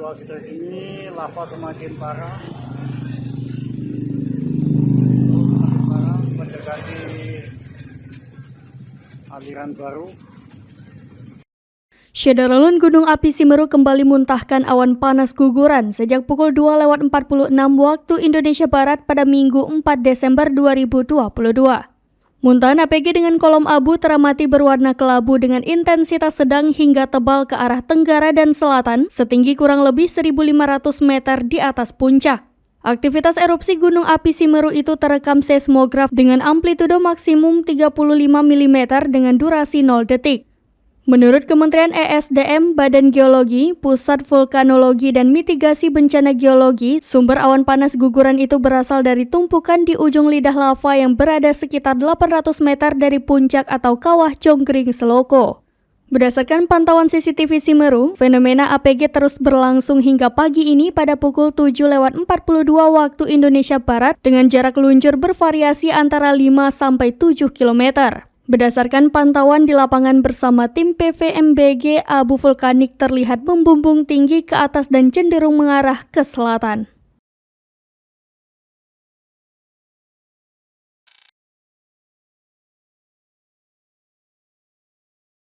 situasi terkini, lava semakin parah, mendekati aliran baru. Syederalun Gunung Api Semeru kembali muntahkan awan panas guguran sejak pukul 2.46 waktu Indonesia Barat pada Minggu 4 Desember 2022. Muntahan APG dengan kolom abu teramati berwarna kelabu dengan intensitas sedang hingga tebal ke arah tenggara dan selatan setinggi kurang lebih 1.500 meter di atas puncak. Aktivitas erupsi Gunung Api Semeru itu terekam seismograf dengan amplitudo maksimum 35 mm dengan durasi 0 detik. Menurut Kementerian ESDM, Badan Geologi, Pusat Vulkanologi dan Mitigasi Bencana Geologi, sumber awan panas guguran itu berasal dari tumpukan di ujung lidah lava yang berada sekitar 800 meter dari puncak atau kawah Conggring Seloko. Berdasarkan pantauan CCTV Semeru, fenomena APG terus berlangsung hingga pagi ini pada pukul 7.42 waktu Indonesia Barat dengan jarak luncur bervariasi antara 5-7 km. Berdasarkan pantauan di lapangan bersama tim PVMBG, abu vulkanik terlihat membumbung tinggi ke atas dan cenderung mengarah ke selatan.